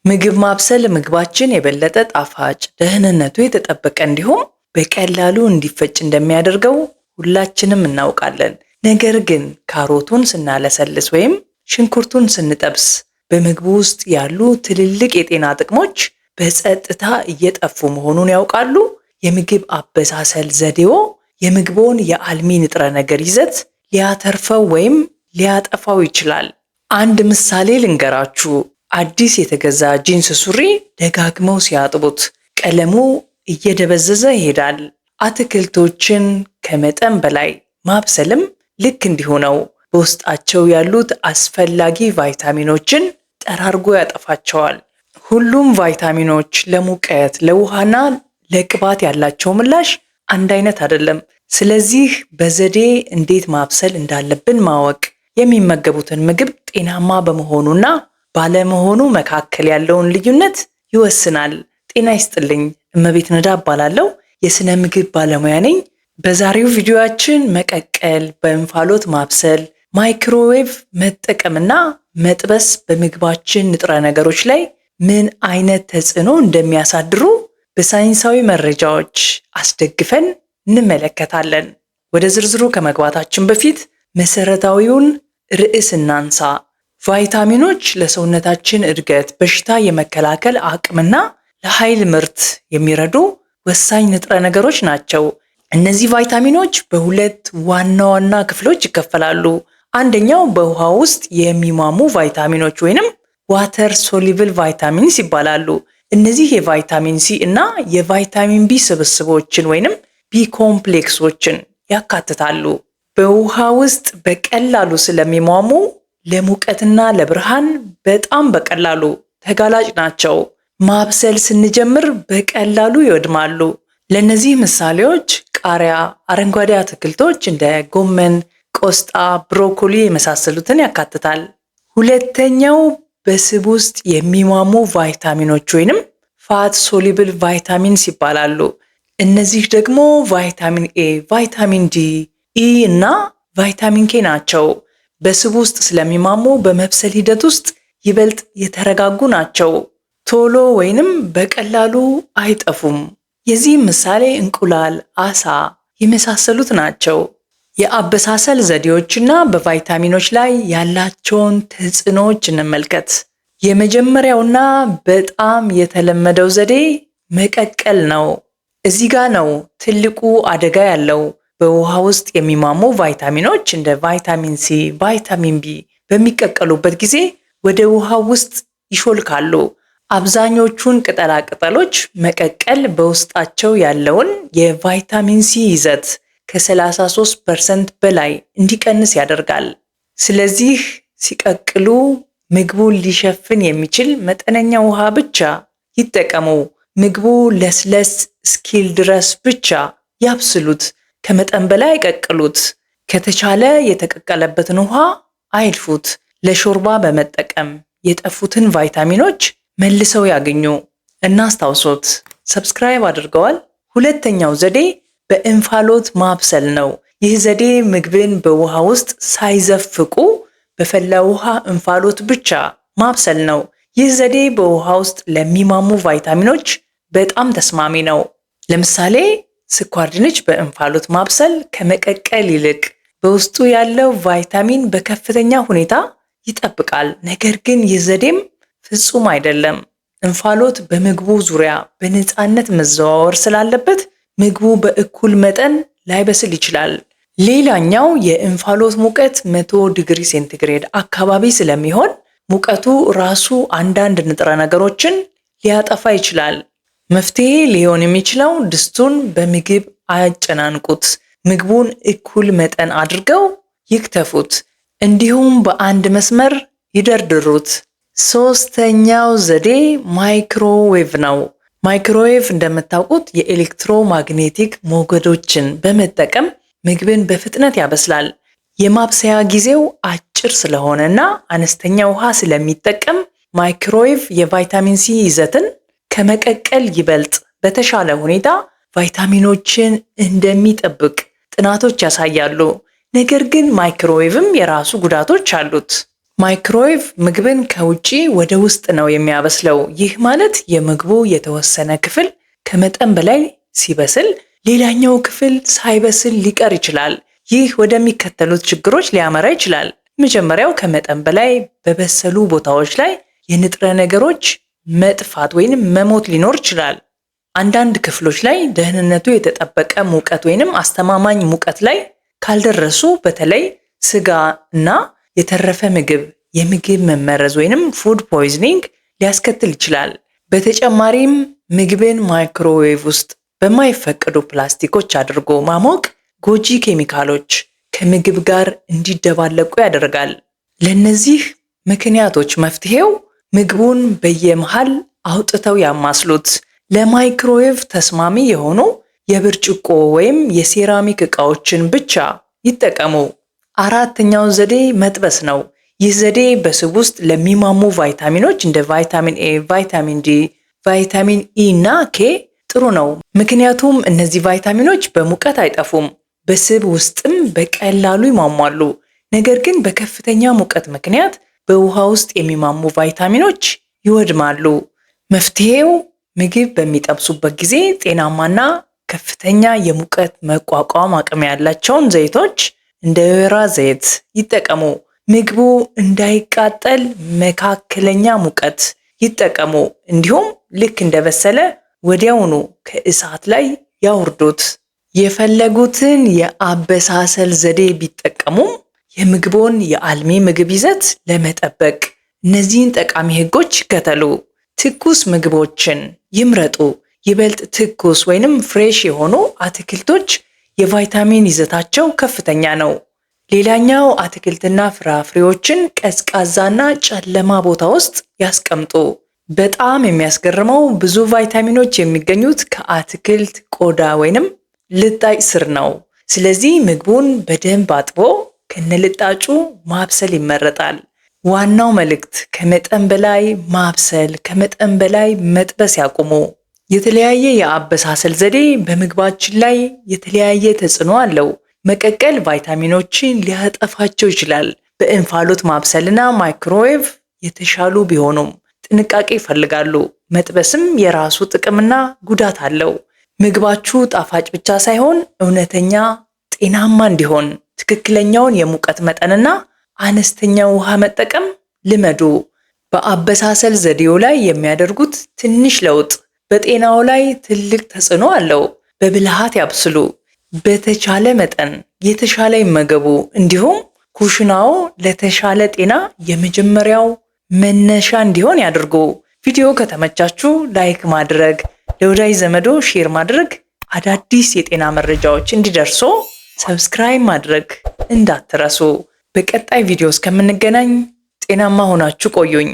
ምግብ ማብሰል ምግባችን የበለጠ ጣፋጭ፣ ደህንነቱ የተጠበቀ እንዲሁም በቀላሉ እንዲፈጭ እንደሚያደርገው ሁላችንም እናውቃለን። ነገር ግን ካሮቱን ስናለሰልስ ወይም ሽንኩርቱን ስንጠብስ በምግቡ ውስጥ ያሉ ትልልቅ የጤና ጥቅሞች በጸጥታ እየጠፉ መሆኑን ያውቃሉ? የምግብ አበሳሰል ዘዴዎ የምግቦን የአልሚ ንጥረ ነገር ይዘት ሊያተርፈው ወይም ሊያጠፋው ይችላል። አንድ ምሳሌ ልንገራችሁ። አዲስ የተገዛ ጂንስ ሱሪ ደጋግመው ሲያጥቡት ቀለሙ እየደበዘዘ ይሄዳል። አትክልቶችን ከመጠን በላይ ማብሰልም ልክ እንዲሁ ነው። በውስጣቸው ያሉት አስፈላጊ ቫይታሚኖችን ጠራርጎ ያጠፋቸዋል። ሁሉም ቫይታሚኖች ለሙቀት፣ ለውሃና ለቅባት ያላቸው ምላሽ አንድ አይነት አይደለም። ስለዚህ በዘዴ እንዴት ማብሰል እንዳለብን ማወቅ የሚመገቡትን ምግብ ጤናማ በመሆኑና ባለመሆኑ መካከል ያለውን ልዩነት ይወስናል። ጤና ይስጥልኝ፣ እመቤት ነዳ እባላለሁ። የስነ ምግብ ባለሙያ ነኝ። በዛሬው ቪዲዮአችን መቀቀል፣ በእንፋሎት ማብሰል፣ ማይክሮዌቭ መጠቀምና መጥበስ በምግባችን ንጥረ ነገሮች ላይ ምን አይነት ተጽዕኖ እንደሚያሳድሩ በሳይንሳዊ መረጃዎች አስደግፈን እንመለከታለን። ወደ ዝርዝሩ ከመግባታችን በፊት መሰረታዊውን ርዕስ እናንሳ። ቫይታሚኖች ለሰውነታችን እድገት፣ በሽታ የመከላከል አቅምና ለኃይል ምርት የሚረዱ ወሳኝ ንጥረ ነገሮች ናቸው። እነዚህ ቫይታሚኖች በሁለት ዋና ዋና ክፍሎች ይከፈላሉ። አንደኛው በውሃ ውስጥ የሚሟሙ ቫይታሚኖች ወይንም ዋተር ሶሊብል ቫይታሚንስ ይባላሉ። እነዚህ የቫይታሚን ሲ እና የቫይታሚን ቢ ስብስቦችን ወይንም ቢ ኮምፕሌክሶችን ያካትታሉ። በውሃ ውስጥ በቀላሉ ስለሚሟሙ ለሙቀትና ለብርሃን በጣም በቀላሉ ተጋላጭ ናቸው። ማብሰል ስንጀምር በቀላሉ ይወድማሉ። ለእነዚህ ምሳሌዎች ቃሪያ፣ አረንጓዴ አትክልቶች እንደ ጎመን፣ ቆስጣ፣ ብሮኮሊ የመሳሰሉትን ያካትታል። ሁለተኛው በስብ ውስጥ የሚሟሙ ቫይታሚኖች ወይንም ፋት ሶሊብል ቫይታሚንስ ይባላሉ። እነዚህ ደግሞ ቫይታሚን ኤ፣ ቫይታሚን ዲ፣ ኢ እና ቫይታሚን ኬ ናቸው። በስብ ውስጥ ስለሚሟሙ በመብሰል ሂደት ውስጥ ይበልጥ የተረጋጉ ናቸው። ቶሎ ወይንም በቀላሉ አይጠፉም። የዚህም ምሳሌ እንቁላል፣ አሳ የመሳሰሉት ናቸው። የአበሳሰል ዘዴዎችና በቫይታሚኖች ላይ ያላቸውን ተጽዕኖዎች እንመልከት። የመጀመሪያውና በጣም የተለመደው ዘዴ መቀቀል ነው። እዚህ ጋር ነው ትልቁ አደጋ ያለው። በውሃ ውስጥ የሚሟሙ ቫይታሚኖች እንደ ቫይታሚን ሲ፣ ቫይታሚን ቢ በሚቀቀሉበት ጊዜ ወደ ውሃ ውስጥ ይሾልካሉ። አብዛኞቹን ቅጠላ ቅጠሎች መቀቀል በውስጣቸው ያለውን የቫይታሚን ሲ ይዘት ከ33% በላይ እንዲቀንስ ያደርጋል። ስለዚህ ሲቀቅሉ ምግቡን ሊሸፍን የሚችል መጠነኛ ውሃ ብቻ ይጠቀሙ። ምግቡ ለስለስ እስኪል ድረስ ብቻ ያብስሉት። ከመጠን በላይ አይቀቅሉት። ከተቻለ የተቀቀለበትን ውሃ አይድፉት። ለሾርባ በመጠቀም የጠፉትን ቫይታሚኖች መልሰው ያገኙ። እናስታውሶት፣ ሰብስክራይብ አድርገዋል? ሁለተኛው ዘዴ በእንፋሎት ማብሰል ነው። ይህ ዘዴ ምግብን በውሃ ውስጥ ሳይዘፍቁ በፈላ ውሃ እንፋሎት ብቻ ማብሰል ነው። ይህ ዘዴ በውሃ ውስጥ ለሚሟሙ ቫይታሚኖች በጣም ተስማሚ ነው። ለምሳሌ ስኳር ድንች በእንፋሎት ማብሰል ከመቀቀል ይልቅ በውስጡ ያለው ቫይታሚን በከፍተኛ ሁኔታ ይጠብቃል። ነገር ግን ይህ ዘዴም ፍጹም አይደለም። እንፋሎት በምግቡ ዙሪያ በነፃነት መዘዋወር ስላለበት ምግቡ በእኩል መጠን ላይበስል ይችላል። ሌላኛው የእንፋሎት ሙቀት 100 ዲግሪ ሴንቲግሬድ አካባቢ ስለሚሆን ሙቀቱ ራሱ አንዳንድ ንጥረ ነገሮችን ሊያጠፋ ይችላል። መፍትሄ ሊሆን የሚችለው ድስቱን በምግብ አያጨናንቁት። ምግቡን እኩል መጠን አድርገው ይክተፉት፣ እንዲሁም በአንድ መስመር ይደርድሩት። ሶስተኛው ዘዴ ማይክሮዌቭ ነው። ማይክሮዌቭ እንደምታውቁት የኤሌክትሮማግኔቲክ ሞገዶችን በመጠቀም ምግብን በፍጥነት ያበስላል። የማብሰያ ጊዜው አጭር ስለሆነና አነስተኛ ውሃ ስለሚጠቀም ማይክሮዌቭ የቫይታሚን ሲ ይዘትን ከመቀቀል ይበልጥ በተሻለ ሁኔታ ቫይታሚኖችን እንደሚጠብቅ ጥናቶች ያሳያሉ። ነገር ግን ማይክሮዌቭም የራሱ ጉዳቶች አሉት። ማይክሮዌቭ ምግብን ከውጪ ወደ ውስጥ ነው የሚያበስለው። ይህ ማለት የምግቡ የተወሰነ ክፍል ከመጠን በላይ ሲበስል፣ ሌላኛው ክፍል ሳይበስል ሊቀር ይችላል። ይህ ወደሚከተሉት ችግሮች ሊያመራ ይችላል። መጀመሪያው ከመጠን በላይ በበሰሉ ቦታዎች ላይ የንጥረ ነገሮች መጥፋት ወይንም መሞት ሊኖር ይችላል። አንዳንድ ክፍሎች ላይ ደህንነቱ የተጠበቀ ሙቀት ወይንም አስተማማኝ ሙቀት ላይ ካልደረሱ በተለይ ስጋ እና የተረፈ ምግብ የምግብ መመረዝ ወይንም ፉድ ፖይዝኒንግ ሊያስከትል ይችላል። በተጨማሪም ምግብን ማይክሮዌቭ ውስጥ በማይፈቀዱ ፕላስቲኮች አድርጎ ማሞቅ ጎጂ ኬሚካሎች ከምግብ ጋር እንዲደባለቁ ያደርጋል። ለነዚህ ምክንያቶች መፍትሄው ምግቡን በየመሃል አውጥተው ያማስሉት። ለማይክሮዌቭ ተስማሚ የሆኑ የብርጭቆ ወይም የሴራሚክ ዕቃዎችን ብቻ ይጠቀሙ። አራተኛው ዘዴ መጥበስ ነው። ይህ ዘዴ በስብ ውስጥ ለሚሟሙ ቫይታሚኖች እንደ ቫይታሚን ኤ፣ ቫይታሚን ዲ፣ ቫይታሚን ኢ እና ኬ ጥሩ ነው። ምክንያቱም እነዚህ ቫይታሚኖች በሙቀት አይጠፉም፣ በስብ ውስጥም በቀላሉ ይሟሟሉ። ነገር ግን በከፍተኛ ሙቀት ምክንያት በውሃ ውስጥ የሚሟሙ ቫይታሚኖች ይወድማሉ። መፍትሄው ምግብ በሚጠብሱበት ጊዜ ጤናማና ከፍተኛ የሙቀት መቋቋም አቅም ያላቸውን ዘይቶች እንደ ወይራ ዘይት ይጠቀሙ። ምግቡ እንዳይቃጠል መካከለኛ ሙቀት ይጠቀሙ። እንዲሁም ልክ እንደበሰለ ወዲያውኑ ከእሳት ላይ ያውርዱት። የፈለጉትን የአበሳሰል ዘዴ ቢጠቀሙም የምግቦን የአልሚ ምግብ ይዘት ለመጠበቅ እነዚህን ጠቃሚ ህጎች ይከተሉ። ትኩስ ምግቦችን ይምረጡ። ይበልጥ ትኩስ ወይንም ፍሬሽ የሆኑ አትክልቶች የቫይታሚን ይዘታቸው ከፍተኛ ነው። ሌላኛው አትክልትና ፍራፍሬዎችን ቀዝቃዛና ጨለማ ቦታ ውስጥ ያስቀምጡ። በጣም የሚያስገርመው ብዙ ቫይታሚኖች የሚገኙት ከአትክልት ቆዳ ወይንም ልጣጭ ስር ነው። ስለዚህ ምግቡን በደንብ አጥቦ ከነልጣጩ ማብሰል ይመረጣል። ዋናው መልእክት ከመጠን በላይ ማብሰል፣ ከመጠን በላይ መጥበስ ያቁሙ። የተለያየ የአበሳሰል ዘዴ በምግባችን ላይ የተለያየ ተጽዕኖ አለው። መቀቀል ቫይታሚኖችን ሊያጠፋቸው ይችላል። በእንፋሎት ማብሰልና ማይክሮዌቭ የተሻሉ ቢሆኑም ጥንቃቄ ይፈልጋሉ። መጥበስም የራሱ ጥቅምና ጉዳት አለው። ምግባችሁ ጣፋጭ ብቻ ሳይሆን እውነተኛ ጤናማ እንዲሆን ትክክለኛውን የሙቀት መጠንና አነስተኛ ውሃ መጠቀም ልመዱ። በአበሳሰል ዘዴው ላይ የሚያደርጉት ትንሽ ለውጥ በጤናው ላይ ትልቅ ተጽዕኖ አለው። በብልሃት ያብስሉ። በተቻለ መጠን የተሻለ ይመገቡ። እንዲሁም ኩሽናው ለተሻለ ጤና የመጀመሪያው መነሻ እንዲሆን ያድርጉ። ቪዲዮ ከተመቻችሁ ላይክ ማድረግ፣ ለወዳጅ ዘመዶ ሼር ማድረግ፣ አዳዲስ የጤና መረጃዎች እንዲደርሱ ሰብስክራይብ ማድረግ እንዳትረሱ። በቀጣይ ቪዲዮ እስከምንገናኝ ጤናማ ሆናችሁ ቆዩኝ።